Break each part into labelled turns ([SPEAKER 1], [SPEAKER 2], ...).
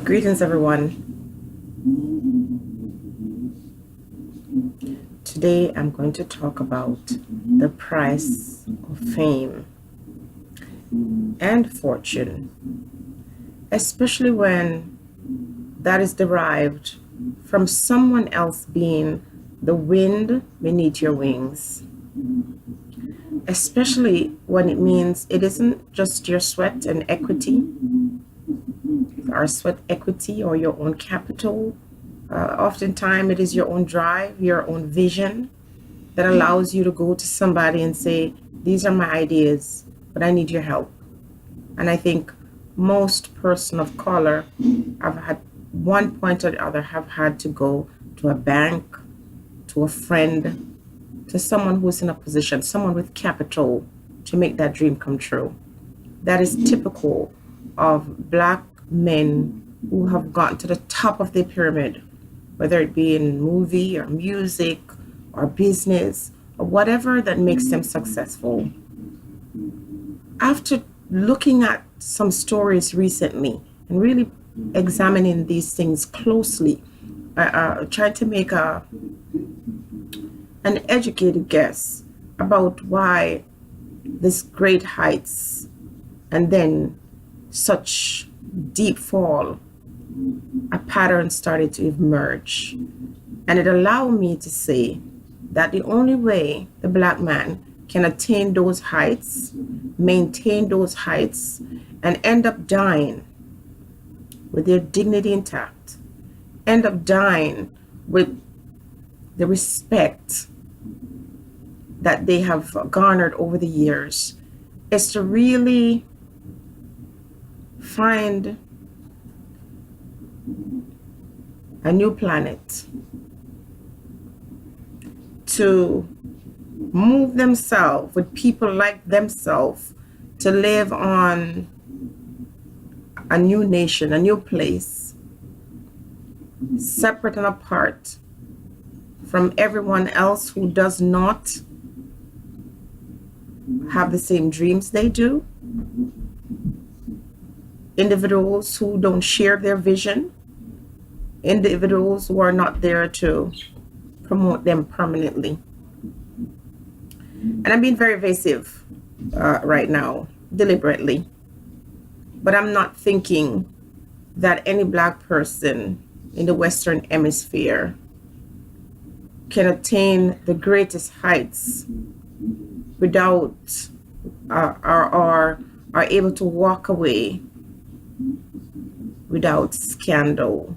[SPEAKER 1] Greetings, everyone. Today I'm going to talk about the price of fame and fortune, especially when that is derived from someone else being the wind beneath your wings, especially when it means it isn't just your sweat and equity, our sweat equity or your own capital. Oftentimes it is your own drive, your own vision that allows you to go to somebody and say, these are my ideas, but I need your help. And I think most person of color have had one point or the other have had to go to a bank, to a friend, to someone who's in a position, someone with capital to make that dream come true. That is typical of Black men who have gotten to the top of the pyramid, whether it be in movie or music or business or whatever that makes them successful. After looking at some stories recently and really examining these things closely, trying to make an educated guess about why this great heights and then such deep fall, a pattern started to emerge. And it allowed me to say that the only way the Black man can attain those heights, maintain those heights, and end up dying with their dignity intact, end up dying with the respect that they have garnered over the years, is to really find a new planet, to move themselves with people like themselves, to live on a new nation, a new place, separate and apart from everyone else who does not have the same dreams they do, individuals who don't share their vision, individuals who are not there to promote them permanently. And I'm being very evasive right now, deliberately. But I'm not thinking that any Black person in the Western Hemisphere can attain the greatest heights without are able to walk away without scandal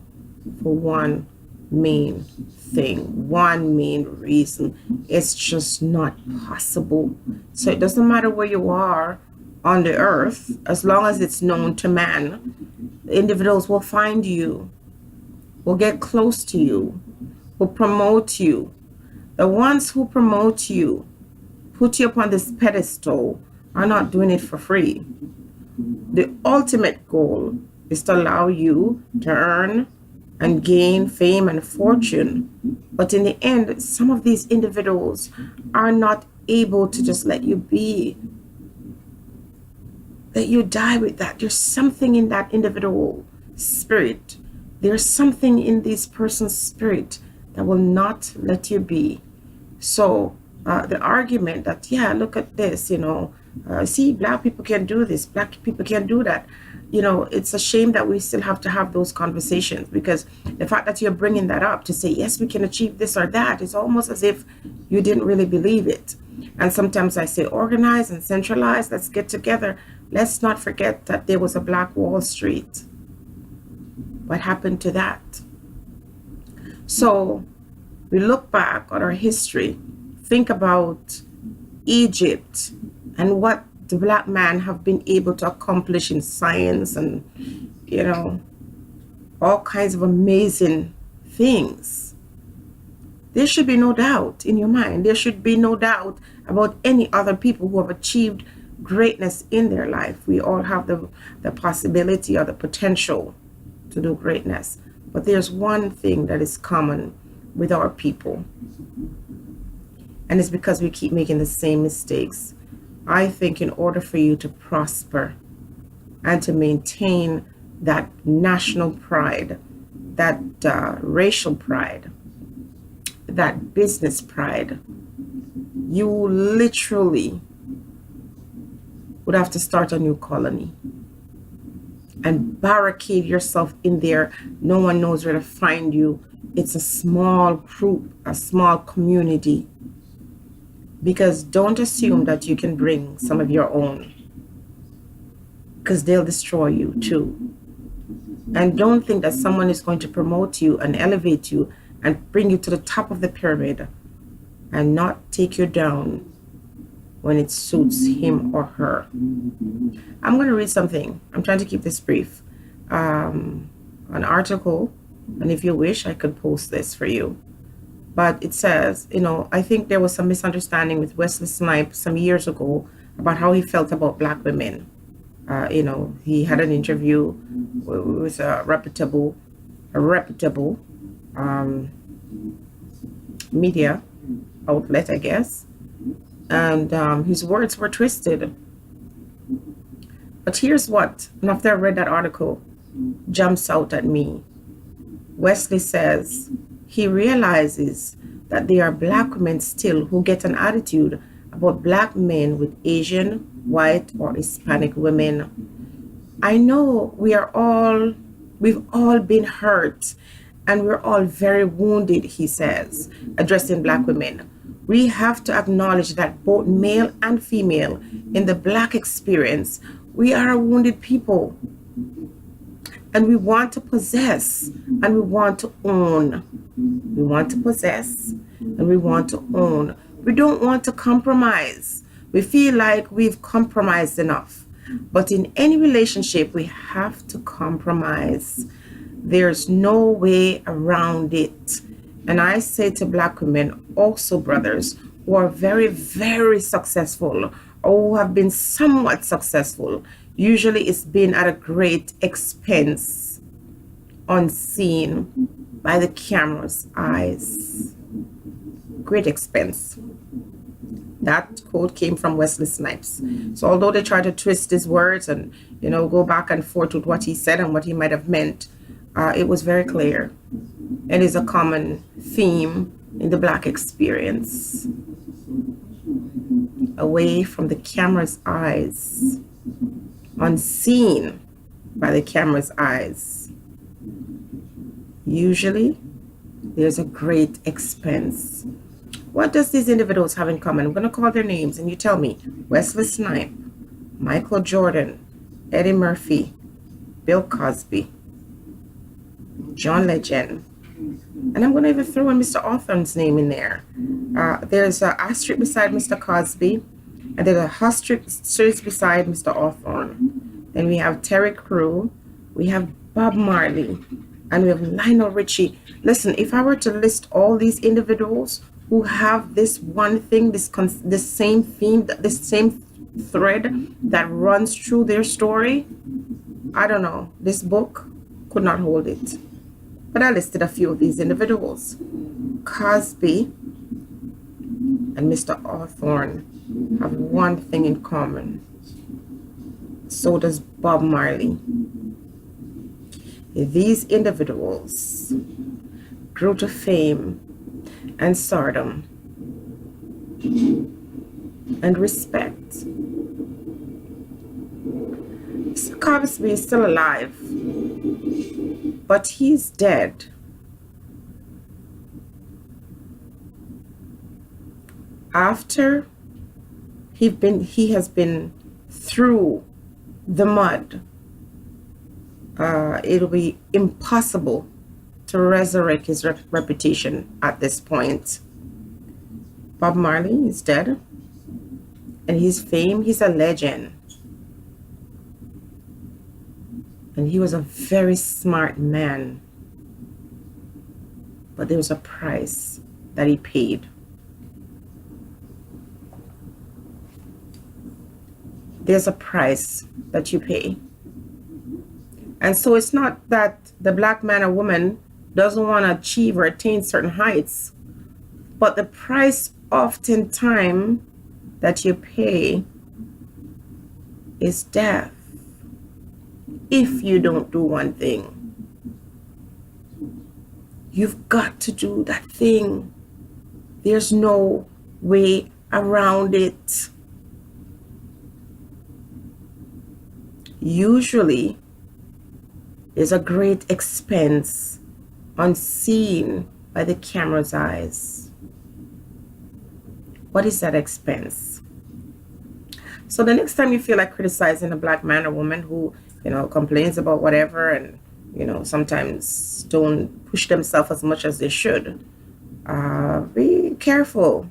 [SPEAKER 1] for one main thing, one main reason. It's just not possible. So it doesn't matter where you are on the earth, as long as it's known to man, individuals will find you, will get close to you, will promote you. The ones who promote you, put you up on this pedestal, are not doing it for free. The ultimate goal is to allow you to earn and gain fame and fortune. But in the end, some of these individuals are not able to just let you be. That you die with that. There's something in that individual spirit. There's something in this person's spirit that will not let you be. So the argument that, yeah, look at this, see, Black people can do this, Black people can do that. It's a shame that we still have to have those conversations, because the fact that you're bringing that up to say, yes, we can achieve this or that, is almost as if you didn't really believe it. And sometimes I say, organize and centralize, let's get together. Let's not forget that there was a Black Wall Street. What happened to that? So we look back on our history, think about Egypt and what the Black man have been able to accomplish in science and, all kinds of amazing things. There should be no doubt in your mind. There should be no doubt about any other people who have achieved greatness in their life. We all have the possibility or the potential to do greatness. But there's one thing that is common with our people, and it's because we keep making the same mistakes. I think in order for you to prosper and to maintain that national pride, that racial pride, that business pride, you literally would have to start a new colony and barricade yourself in there. No one knows where to find you. It's a small group, a small community. Because don't assume that you can bring some of your own, because they'll destroy you too. And don't think that someone is going to promote you and elevate you and bring you to the top of the pyramid and not take you down when it suits him or her. I'm going to read something. I'm trying to keep this brief. An article, and if you wish, I could post this for you. But it says, I think there was some misunderstanding with Wesley Snipes some years ago about how he felt about Black women. He had an interview with a reputable media outlet, I guess. And his words were twisted. But here's what, and after I read that article, jumps out at me. Wesley says he realizes that there are Black women still who get an attitude about Black men with Asian, white, or Hispanic women. I know we've all been hurt, and we're all very wounded, he says, addressing Black women. We have to acknowledge that both male and female in the Black experience, we are a wounded people. And we want to possess, and we want to own. We want to possess, and we want to own. We don't want to compromise. We feel like we've compromised enough. But in any relationship, we have to compromise. There's no way around it. And I say to Black women, also brothers, who are very, very successful, or who have been somewhat successful, usually it's been at a great expense, unseen by the camera's eyes. Great expense. That quote came from Wesley Snipes. So although they try to twist his words and, go back and forth with what he said and what he might have meant, it was very clear. It is a common theme in the Black experience. Away from the camera's eyes, unseen by the camera's eyes. Usually, there's a great expense. What does these individuals have in common? I'm going to call their names and you tell me. Wesley Snipes, Michael Jordan, Eddie Murphy, Bill Cosby, John Legend. And I'm going to even throw in Mr. Hawthorne's name in there. There's an asterisk beside Mr. Cosby, and there's a asterisk beside Mr. Hawthorne. Then we have Terry Crew, we have Bob Marley, and we have Lionel Richie. Listen, if I were to list all these individuals who have this one thing, this same theme, this same thread that runs through their story, I don't know, this book could not hold it. But I listed a few of these individuals. Cosby and Mr. Hawthorne have one thing in common. So does Bob Marley. These individuals grew to fame and stardom and respect. Mr. Cosby is still alive, but he's dead. After he has been through the mud, it'll be impossible to resurrect his reputation at this point. Bob Marley is dead, and his fame, he's a legend. And he was a very smart man. But there was a price that he paid. There's a price that you pay. And so it's not that the Black man or woman doesn't want to achieve or attain certain heights, but the price oftentimes that you pay is death. if you don't do one thing. You've got to do that thing. There's no way around it. Usually, there's a great expense unseen by the camera's eyes. What is that expense? So the next time you feel like criticizing a black man or woman who, complains about whatever and, sometimes don't push themselves as much as they should, be careful.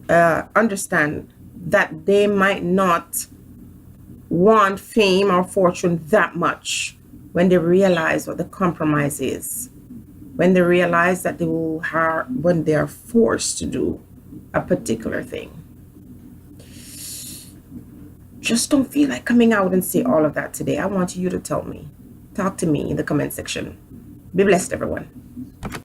[SPEAKER 1] Understand that they might not want fame or fortune that much when they realize what the compromise is, when they realize that when they are forced to do a particular thing. Just don't feel like coming out and say all of that today. I want you to tell me. Talk to me in the comment section. Be blessed, everyone.